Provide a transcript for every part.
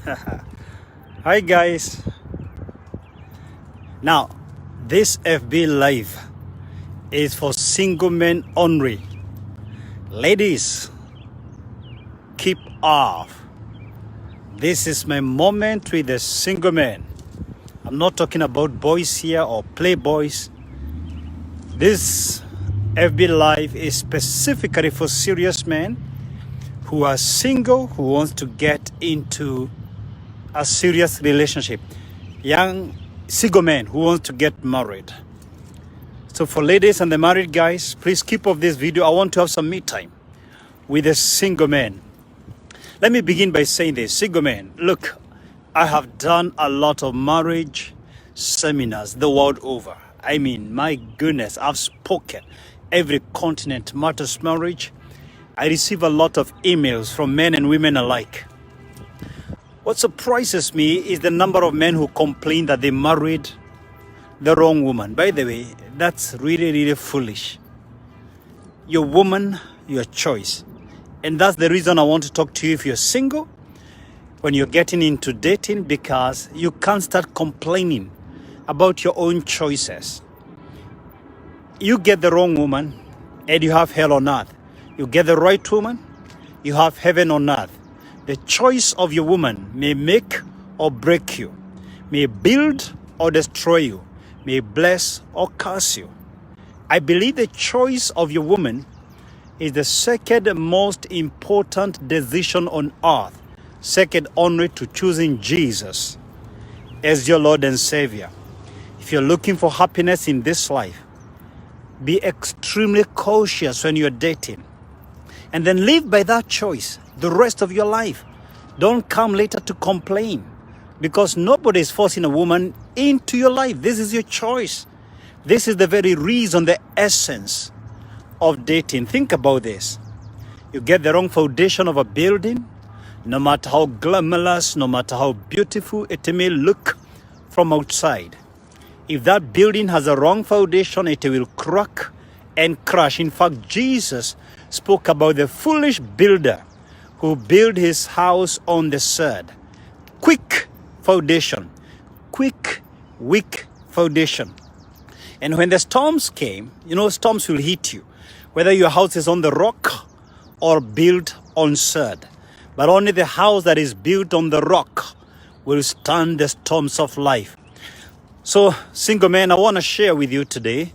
Hi guys. Now, this FB Live is for single men only. Ladies, keep off. This is my moment with the single men. I'm not talking about boys here or playboys. This FB Live is specifically for serious men who are single, who wants to get into a serious relationship. Young single men who want to get married. So for ladies and the married guys, please keep off this video. I want to have some me time with the single men. Let me begin by saying this. Single men, look, I have done a lot of marriage seminars the world over. I mean, my goodness, I've spoken. Every continent matters marriage. I receive a lot of emails from men and women alike. What surprises me is the number of men who complain that they married the wrong woman. By the way, that's really, really foolish. Your woman, your choice. And that's the reason I want to talk to you if you're single, when you're getting into dating, because you can't start complaining about your own choices. You get the wrong woman and you have hell on earth. You get the right woman, you have heaven on earth. The choice of your woman may make or break you, may build or destroy you, may bless or curse you. I believe the choice of your woman is the second most important decision on earth, second only to choosing Jesus as your Lord and Savior. If you're looking for happiness in this life, be extremely cautious when you're dating. And then live by that choice the rest of your life. Don't come later to complain, because nobody is forcing a woman into your life. This is your choice. This is the very reason, the essence of dating. Think about this. You get the wrong foundation of a building, no matter how glamorous, no matter how beautiful it may look from outside. If that building has a wrong foundation, it will crack and crash. In fact, Jesus spoke about the foolish builder who built his house on the sand. Quick foundation. Quick, weak foundation. And when the storms came, storms will hit you. Whether your house is on the rock or built on sand. But only the house that is built on the rock will stand the storms of life. So, single men, I want to share with you today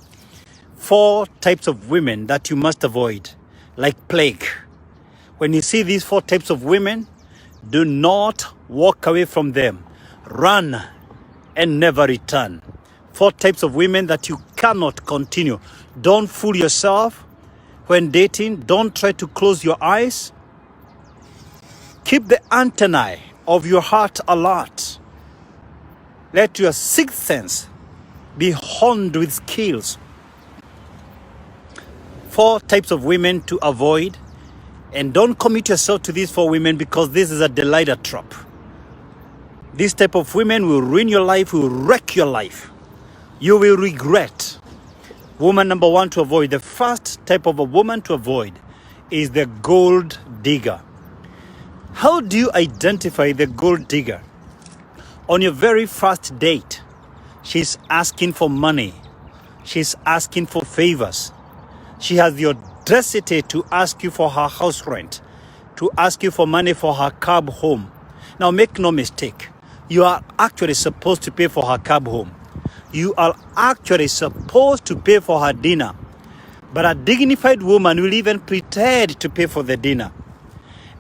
4 types of women that you must avoid, like plague. When you see these 4 types of women, do not walk away from them. Run and never return. 4 types of women that you cannot continue. Don't fool yourself when dating. Don't try to close your eyes. Keep the antennae of your heart alert. Let your sixth sense be honed with skills. 4 types of women to avoid. And don't commit yourself to these 4 women, because this is a Delilah trap. This type of women will ruin your life, will wreck your life. You will regret. Woman number 1 to avoid. The first type of a woman to avoid is the gold digger. How do you identify the gold digger? On your very first date, she's asking for money. She's asking for favors. She has the audacity to ask you for her house rent, to ask you for money for her cab home. Now, make no mistake. You are actually supposed to pay for her cab home. You are actually supposed to pay for her dinner. But a dignified woman will even pretend to pay for the dinner.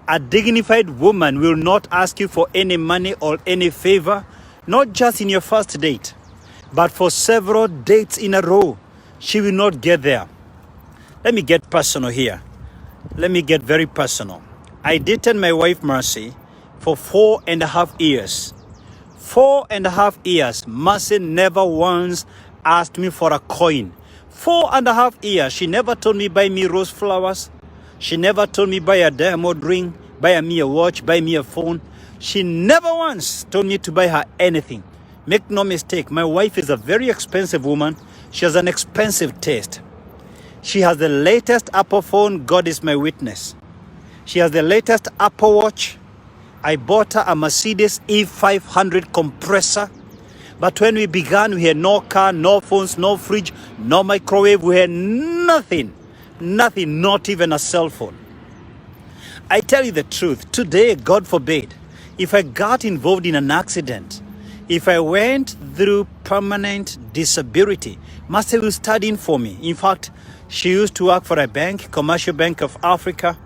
A dignified woman will not ask you for any money or any favor, not just in your first date, but for several dates in a row. She will not get there. Let me get personal here. Let me get very personal. I dated my wife Mercy for 4.5 years. 4.5 years. Mercy never once asked me for a coin. 4.5 years. She never told me buy me rose flowers. She never told me buy a diamond ring, buy me a watch, buy me a phone. She never once told me to buy her anything. Make no mistake, my wife is a very expensive woman. She has an expensive taste. She has the latest Apple phone. God is my witness. She has the latest Apple Watch. I bought her a Mercedes E500 compressor. But when we began, we had no car, no phones, no fridge, no microwave. We had nothing, not even a cell phone. I tell you the truth, today, God forbid, if I got involved in an accident, if I went through permanent disability, Master was studying for me. In fact, she used to work for a bank, Commercial Bank of Africa.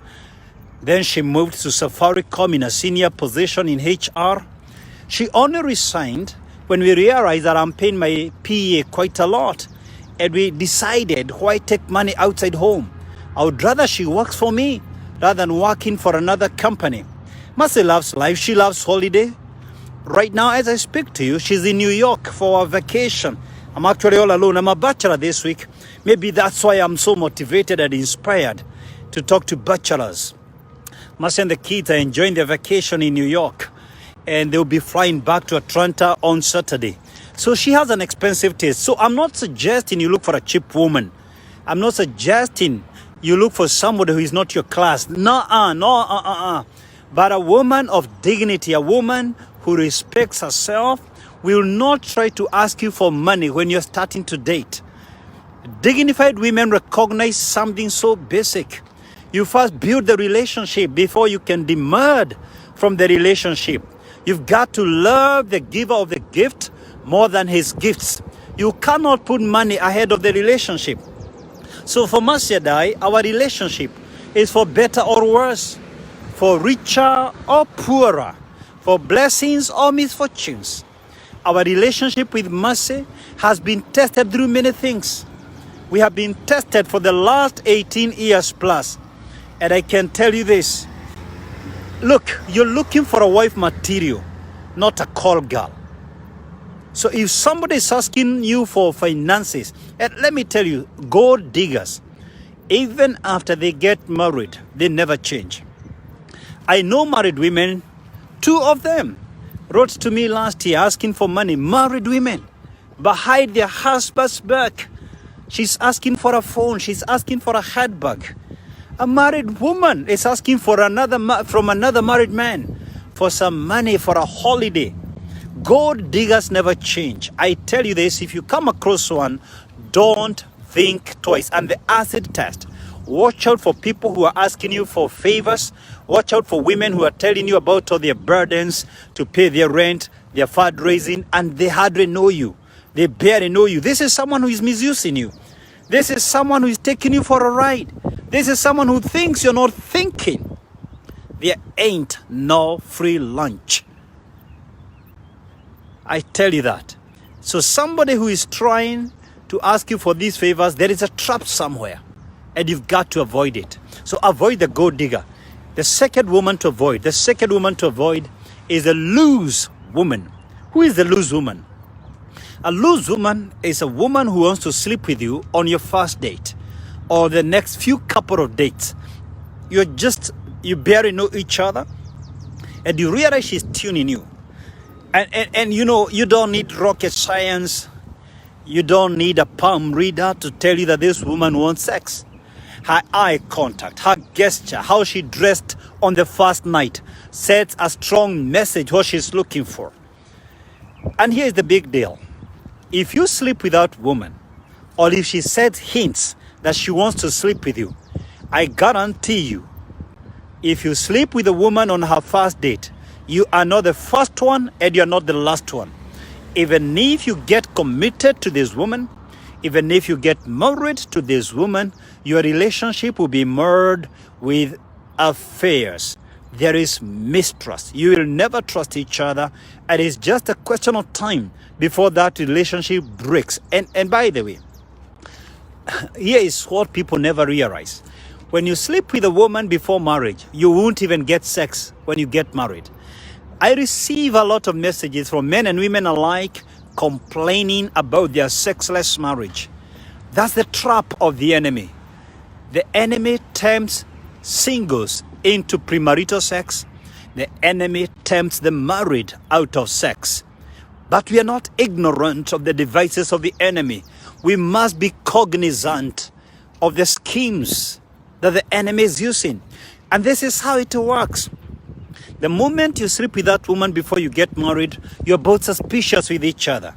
Then she moved to Safaricom in a senior position in HR. She only resigned when we realized that I'm paying my PA quite a lot. And we decided, why take money outside home? I would rather she works for me rather than working for another company. Mercy loves life. She loves holiday. Right now, as I speak to you, she's in New York for a vacation. I'm actually all alone. I'm a bachelor this week. Maybe that's why I'm so motivated and inspired to talk to bachelors. Mercy and the kids are enjoying their vacation in New York, and they'll be flying back to Atlanta on Saturday. So she has an expensive taste. So I'm not suggesting you look for a cheap woman. I'm not suggesting you look for somebody who is not your class. No. But a woman of dignity, a woman who respects herself, will not try to ask you for money when you're starting to date. Dignified women recognize something so basic. You first build the relationship before you can demand from the relationship. You've got to love the giver of the gift more than his gifts. You cannot put money ahead of the relationship. So for Mercy and I, our relationship is for better or worse, for richer or poorer, for blessings or misfortunes. Our relationship with Mercy has been tested through many things. We have been tested for the last 18 years plus. And I can tell you this. Look, you're looking for a wife material, not a call girl. So if somebody is asking you for finances, and let me tell you, gold diggers, even after they get married, they never change. I know married women, 2 of them wrote to me last year asking for money. Married women behind their husband's back. She's asking for a phone. She's asking for a handbag. A married woman is asking for from another married man for some money for a holiday. Gold diggers never change. I tell you this, if you come across one, don't think twice. And the acid test. Watch out for people who are asking you for favors. Watch out for women who are telling you about all their burdens to pay their rent, their fundraising, and they hardly know you. They barely know you. This is someone who is misusing you. This is someone who is taking you for a ride. This is someone who thinks you're not thinking. There ain't no free lunch. I tell you that. So somebody who is trying to ask you for these favors, there is a trap somewhere. And you've got to avoid it. So avoid the gold digger. The second woman to avoid is a loose woman. Who is the loose woman? A loose woman is a woman who wants to sleep with you on your first date or the next few couple of dates. You barely know each other and you realize she's tuning you. And you know, you don't need rocket science. You don't need a palm reader to tell you that this woman wants sex. Her eye contact, her gesture, how she dressed on the first night sets a strong message what she's looking for. And here's the big deal. If you sleep with that woman, or if she sets hints that she wants to sleep with you, I guarantee you, if you sleep with a woman on her first date, you are not the first one and you're not the last one. Even if you get committed to this woman, even if you get married to this woman, your relationship will be marred with affairs. There is mistrust. You will never trust each other. And it's just a question of time before that relationship breaks. And by the way, here is what people never realize. When you sleep with a woman before marriage, you won't even get sex when you get married. I receive a lot of messages from men and women alike complaining about their sexless marriage. That's the trap of the enemy. The enemy tempts singles into premarital sex. The enemy tempts the married out of sex. But we are not ignorant of the devices of the enemy. We must be cognizant of the schemes that the enemy is using. And this is how it works. The moment you sleep with that woman before you get married, you're both suspicious with each other.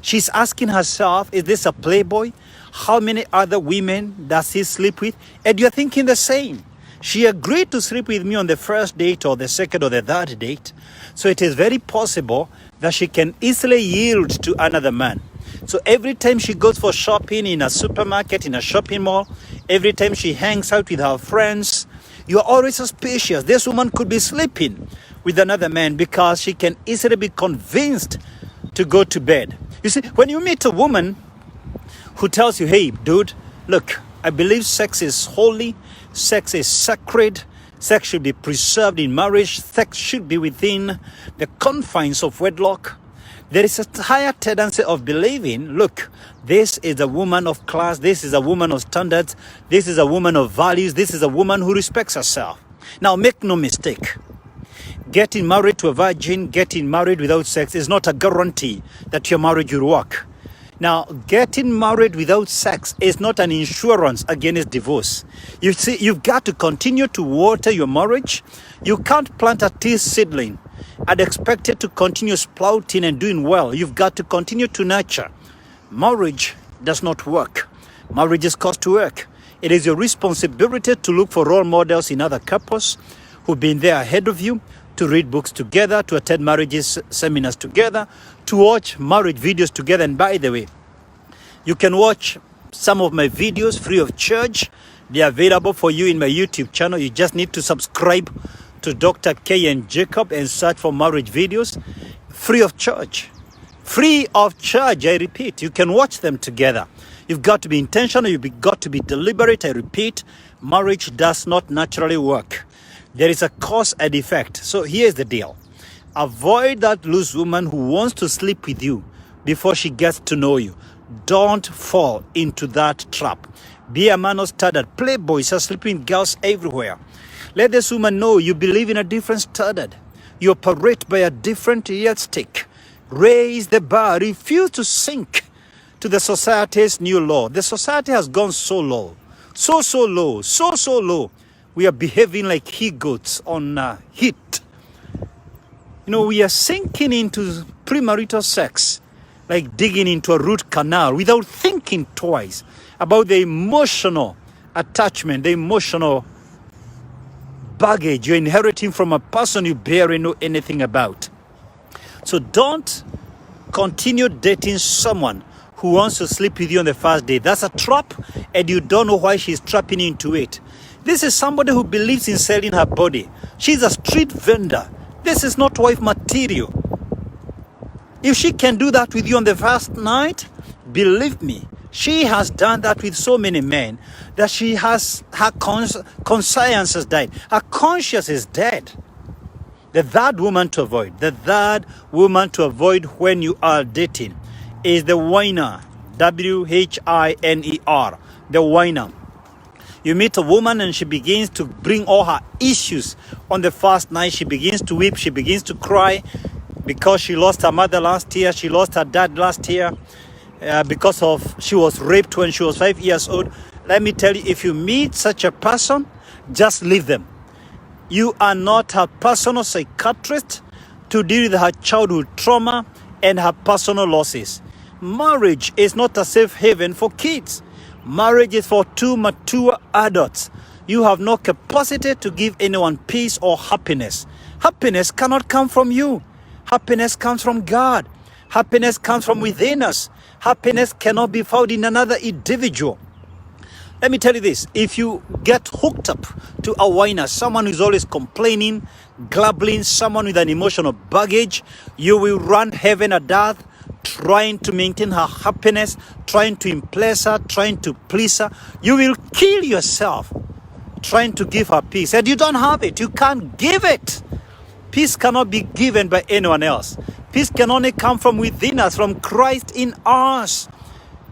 She's asking herself, is this a playboy? How many other women does he sleep with? And you're thinking the same. She agreed to sleep with me on the first date or the second or the third date. So it is very possible that she can easily yield to another man. So every time she goes for shopping in a supermarket, in a shopping mall, every time she hangs out with her friends, you are always suspicious. This woman could be sleeping with another man because she can easily be convinced to go to bed. You see, when you meet a woman who tells you, hey, dude, look, I believe sex is holy, sex is sacred, sex should be preserved in marriage, sex should be within the confines of wedlock, there is a higher tendency of believing, look, this is a woman of class, this is a woman of standards, this is a woman of values, this is a woman who respects herself. Now, make no mistake. Getting married to a virgin, getting married without sex is not a guarantee that your marriage will work. Now, getting married without sex is not an insurance against divorce. You see, you've got to continue to water your marriage. You can't plant a tea seedling and expect it to continue sprouting and doing well. You've got to continue to nurture. Marriage does not work. Marriage is cost to work. It is your responsibility to look for role models in other couples who've been there ahead of you, to read books together, to attend marriages seminars together, to watch marriage videos together. And by the way, you can watch some of my videos free of charge. They are available for you in my YouTube channel. You just need to subscribe to Dr. K and Jacob and search for marriage videos free of charge. Free of charge, I repeat. You can watch them together. You've got to be intentional. You've got to be deliberate. I repeat, marriage does not naturally work. There is a cause and effect. So here's the deal. Avoid that loose woman who wants to sleep with you before she gets to know you. Don't fall into that trap. Be a man of standard. Playboys are sleeping with girls everywhere. Let this woman know you believe in a different standard. You operate by a different yardstick. Raise the bar. Refuse to sink to the society's new law. The society has gone so low. So low. So low. We are behaving like he-goats on heat. You know, we are sinking into premarital sex like digging into a root canal without thinking twice about the emotional attachment, the emotional baggage you're inheriting from a person you barely know anything about. So don't continue dating someone who wants to sleep with you on the first day. That's a trap, and you don't know why she's trapping you into it. This is somebody who believes in selling her body. She's a street vendor. This is not wife material. If she can do that with you on the first night, believe me, she has done that with so many men that she has, her conscience has died. Her conscience is dead. The third woman to avoid, when you are dating is the whiner. WHINER, the whiner. You meet a woman and she begins to bring all her issues on the first night. She begins to weep. She begins to cry because she lost her mother last year. She lost her dad last year because she was raped when she was 5 years old. Let me tell you, if you meet such a person, just leave them. You are not a personal psychiatrist to deal with her childhood trauma and her personal losses. Marriage is not a safe haven for kids. Marriage is for two mature adults. You have no capacity to give anyone peace or happiness. Happiness cannot come from you. Happiness comes from God. Happiness comes from within us. Happiness cannot be found in another individual. Let me tell you this. If you get hooked up to a whiner, someone who's always complaining, glabbling, someone with an emotional baggage, you will run heaven and earth trying to maintain her happiness, trying to impress her, trying to please her. You will kill yourself trying to give her peace. And you don't have it. You can't give it. Peace cannot be given by anyone else. Peace can only come from within us, from Christ in us.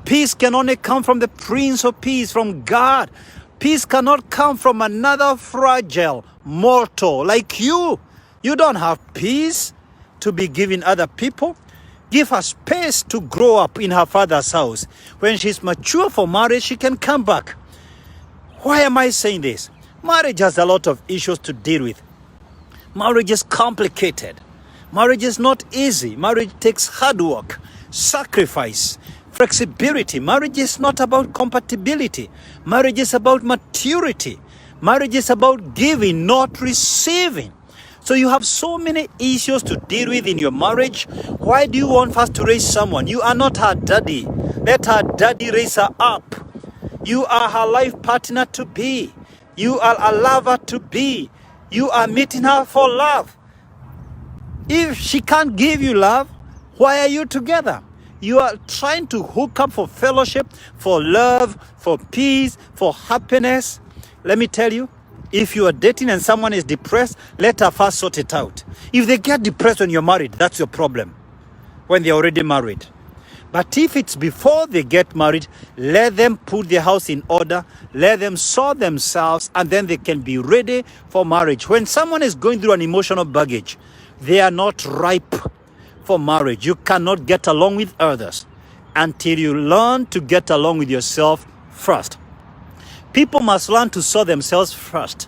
Peace can only come from the Prince of Peace, from God. Peace cannot come from another fragile mortal like you. You don't have peace to be giving other people. Give her space to grow up in her father's house. When she's mature for marriage, she can come back. Why am I saying this? Marriage has a lot of issues to deal with. Marriage is complicated. Marriage is not easy. Marriage takes hard work, sacrifice, flexibility. Marriage is not about compatibility. Marriage is about maturity. Marriage is about giving, not receiving. So you have so many issues to deal with in your marriage. Why do you want first to raise someone? You are not her daddy. Let her daddy raise her up. You are her life partner to be. You are a lover to be. You are meeting her for love. If she can't give you love, why are you together? You are trying to hook up for fellowship, for love, for peace, for happiness. Let me tell you, if you are dating and someone is depressed, let her first sort it out. If they get depressed when you're married, that's your problem. When they're already married. But if it's before they get married, let them put their house in order, let them sort themselves, and then they can be ready for marriage. When someone is going through an emotional baggage, they are not ripe for marriage. You cannot get along with others until you learn to get along with yourself first. People must learn to sort themselves first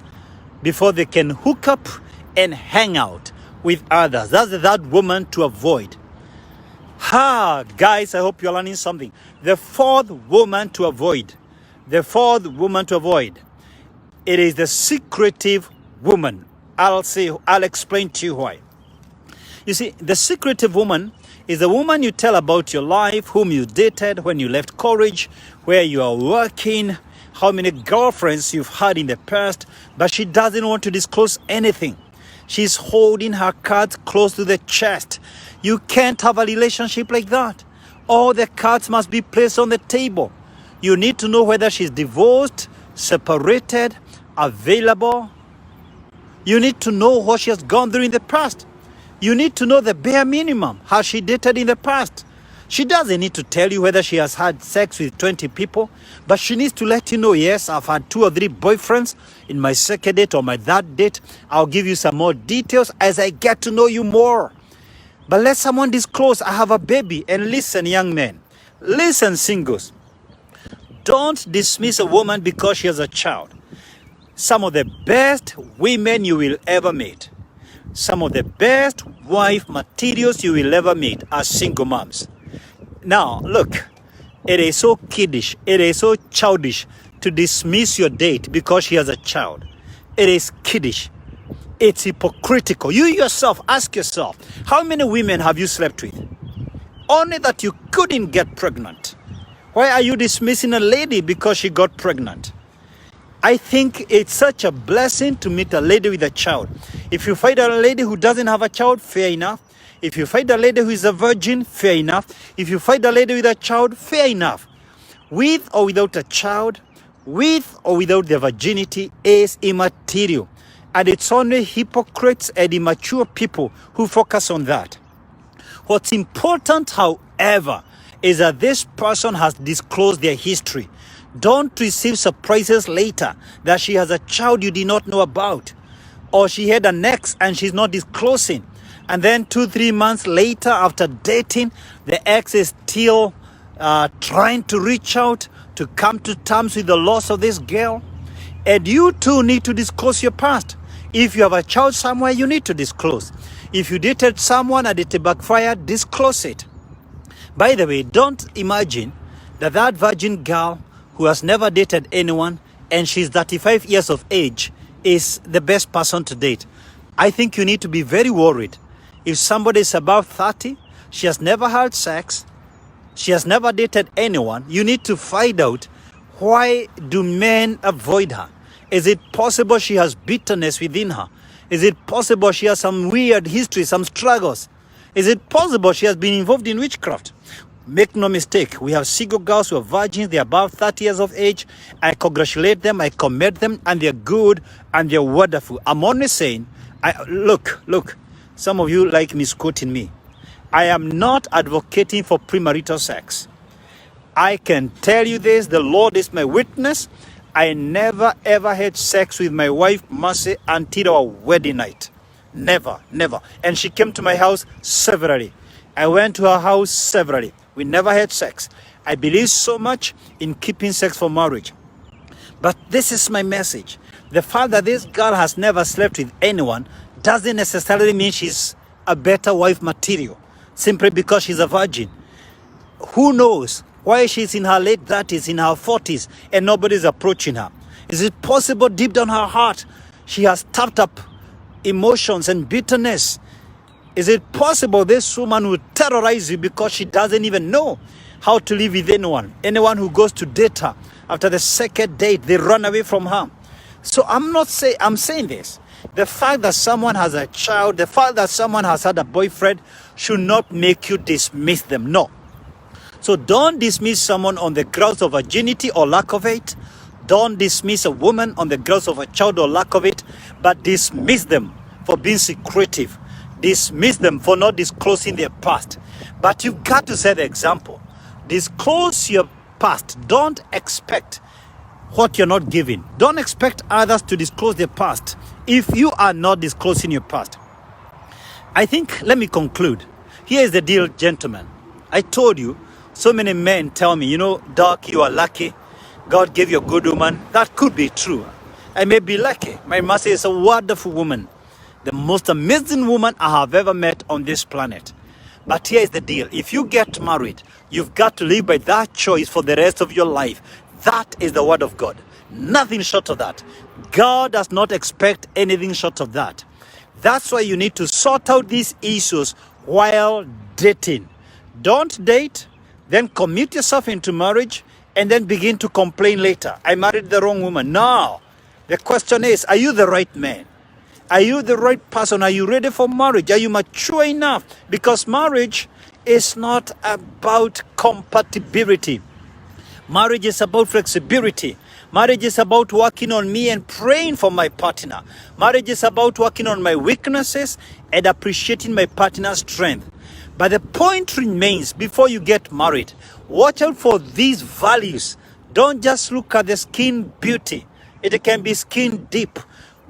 before they can hook up and hang out with others. That's the third woman to avoid. Guys, I hope you're learning something. The fourth woman to avoid. The fourth woman to avoid. It is the secretive woman. I'll explain to you why. You see, the secretive woman is the woman you tell about your life, whom you dated, when you left college, where you are working, how many girlfriends you've had in the past, but she doesn't want to disclose anything. She's holding her cards close to the chest. You can't have a relationship like that. All the cards must be placed on the table. You need to know whether she's divorced, separated, available. You need to know what she has gone through in the past. You need to know the bare minimum, how she dated in the past. She doesn't need to tell you whether she has had sex with 20 people, but she needs to let you know, yes, I've had 2 or 3 boyfriends in my second date or my third date. I'll give you some more details as I get to know you more. But let someone disclose, I have a baby. And listen, young men, listen, singles. Don't dismiss a woman because she has a child. Some of the best women you will ever meet, some of the best wife materials you will ever meet are single moms. Now, look, it is so kiddish, it is so childish to dismiss your date because she has a child. It is kiddish. It's hypocritical. You yourself, ask yourself, how many women have you slept with? Only that you couldn't get pregnant. Why are you dismissing a lady because she got pregnant? I think it's such a blessing to meet a lady with a child. If you find a lady who doesn't have a child, fair enough. If you find a lady who is a virgin, fair enough. If you find a lady with a child, fair enough. With or without a child, with or without their virginity is immaterial. And it's only hypocrites and immature people who focus on that. What's important, however, is that this person has disclosed their history. Don't receive surprises later that she has a child you did not know about, or she had an ex and she's not disclosing. And then 2-3 months later, after dating, the ex is still trying to reach out to come to terms with the loss of this girl. And you too need to disclose your past. If you have a child somewhere, you need to disclose. If you dated someone and it backfired, disclose it. By the way, don't imagine that that virgin girl who has never dated anyone and she's 35 years of age is the best person to date. I think you need to be very worried. If somebody is above 30, she has never had sex, she has never dated anyone, you need to find out, why do men avoid her? Is it possible she has bitterness within her? Is it possible she has some weird history, some struggles? Is it possible she has been involved in witchcraft? Make no mistake, we have single girls who are virgins, they're above 30 years of age. I congratulate them, I commend them, and they're good and they're wonderful. I'm only saying, look, some of you like misquoting me. I am not advocating for premarital sex. I can tell you this, the Lord is my witness. I never ever had sex with my wife, Mercy, until our wedding night. Never. And she came to my house severally. I went to her house severally. We never had sex. I believe so much in keeping sex for marriage. But this is my message. The fact that this girl has never slept with anyone doesn't necessarily mean she's a better wife material simply because she's a virgin. Who knows why she's in her late 30s, in her 40s, and nobody's approaching her? Is it possible deep down her heart she has tapped up emotions and bitterness? Is it possible this woman will terrorize you because she doesn't even know how to live with anyone? Anyone who goes to date her, after the second date, they run away from her. So I'm saying this. The fact that someone has a child, the fact that someone has had a boyfriend should not make you dismiss them. No. So don't dismiss someone on the grounds of virginity or lack of it. Don't dismiss a woman on the grounds of a child or lack of it, but dismiss them for being secretive. Dismiss them for not disclosing their past. But you've got to set the example. Disclose your past. Don't expect what you're not giving. Don't expect others to disclose their past if you are not disclosing your past. I think, let me conclude. Here is the deal, gentlemen. I told you, so many men tell me, Doc, you are lucky. God gave you a good woman. That could be true. I may be lucky. My master is a wonderful woman. The most amazing woman I have ever met on this planet. But here is the deal. If you get married, you've got to live by that choice for the rest of your life. That is the word of God. Nothing short of that. God does not expect anything short of that. That's why you need to sort out these issues while dating. Don't date, then commit yourself into marriage, and then begin to complain later. I married the wrong woman. No. The question is, are you the right man? Are you the right person? Are you ready for marriage? Are you mature enough? Because marriage is not about compatibility. Marriage is about flexibility. Marriage is about working on me and praying for my partner. Marriage is about working on my weaknesses and appreciating my partner's strength. But the point remains, before you get married, watch out for these values. Don't just look at the skin beauty. It can be skin deep.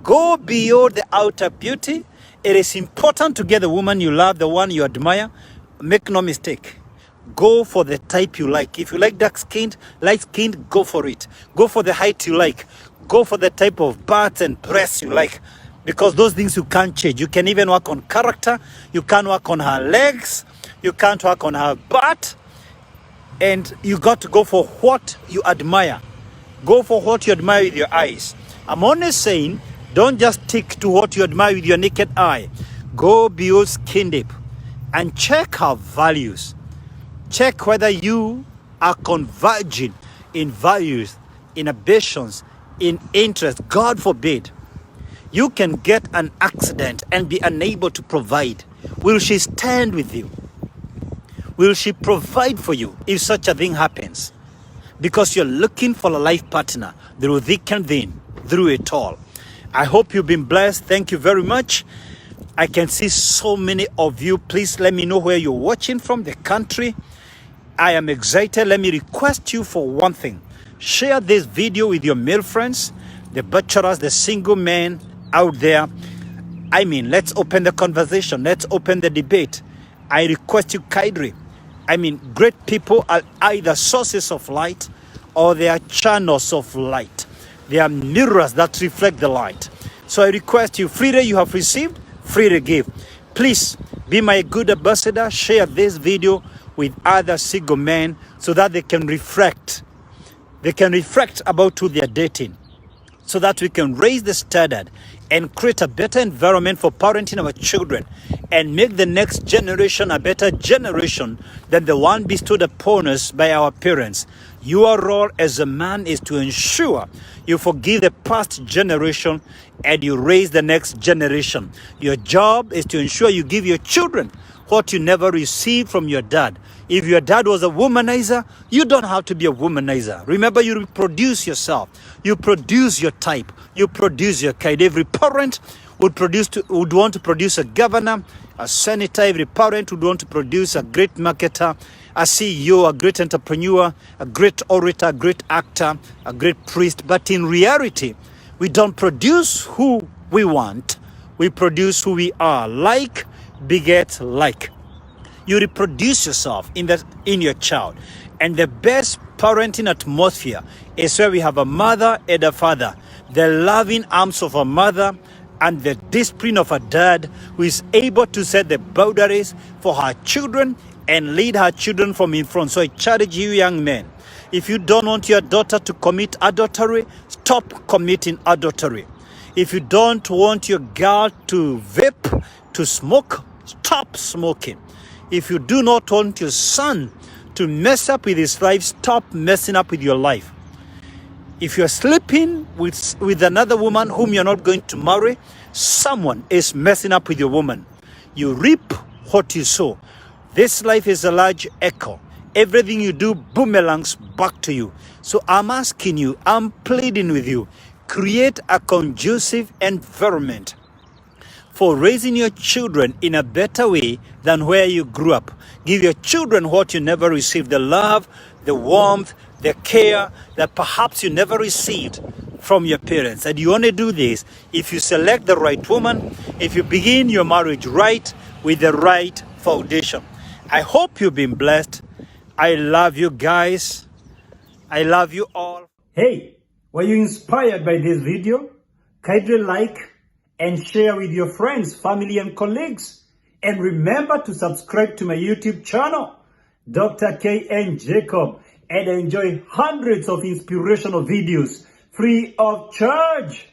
Go beyond the outer beauty. It is important to get the woman you love, the one you admire. Make no mistake. Go for the type you like. If you like dark-skinned, light-skinned, go for it. Go for the height you like. Go for the type of butts and breasts you like. Because those things you can't change. You can even work on character. You can't work on her legs. You can't work on her butt. And you got to go for what you admire. Go for what you admire with your eyes. I'm only saying, don't just stick to what you admire with your naked eye. Go beyond skin deep and check her values. Check whether you are converging in values, in ambitions, in interest. God forbid, you can get an accident and be unable to provide. Will she stand with you? Will she provide for you if such a thing happens? Because you're looking for a life partner through thick and thin, through it all. I hope you've been blessed. Thank you very much. I can see so many of you. Please let me know where you're watching from, the country. I am excited. Let me request you for one thing. Share this video with your male friends, the bachelors, the single men out there. Let's open the conversation. Let's open the debate. I request you kindly. Great people are either sources of light or they are channels of light. They are mirrors that reflect the light. So I request you, freely you have received, free to give. Please be my good ambassador. Share this video with other single men so that they can reflect. They can reflect about who they are dating, so that we can raise the standard and create a better environment for parenting our children and make the next generation a better generation than the one bestowed upon us by our parents. Your role as a man is to ensure you forgive the past generation and you raise the next generation. Your job is to ensure you give your children what you never received from your dad. If your dad was a womanizer, you don't have to be a womanizer. Remember, you reproduce yourself. You produce your type. You produce your kind. Every parent would want to produce a governor, a senator. Every parent would want to produce a great marketer, a CEO, a great entrepreneur, a great orator, a great actor, a great priest. But in reality, we don't produce who we want. We produce who we are. Like beget like. You reproduce yourself in your child. And the best parenting atmosphere is where we have a mother and a father. The loving arms of a mother and the discipline of a dad who is able to set the boundaries for her children and lead her children from in front. So I challenge you, young men, if you don't want your daughter to commit adultery, stop committing adultery. If you don't want your girl to vape, to smoke, stop smoking. If you do not want your son to mess up with his life, stop messing up with your life. If you're sleeping with another woman whom you're not going to marry, someone is messing up with your woman. You reap what you sow. This life is a large echo. Everything you do boomerangs back to you. So I'm asking you, I'm pleading with you, create a conducive environment for raising your children in a better way than where you grew up. Give your children what you never received, the love, the warmth, the care that perhaps you never received from your parents. And you only do this if you select the right woman, if you begin your marriage right with the right foundation. I hope you've been blessed. I love you guys. I love you all. Hey, were you inspired by this video? Kindly like and share with your friends, family, and colleagues. And remember to subscribe to my YouTube channel, Dr. K.N. Jacob, and enjoy hundreds of inspirational videos free of charge.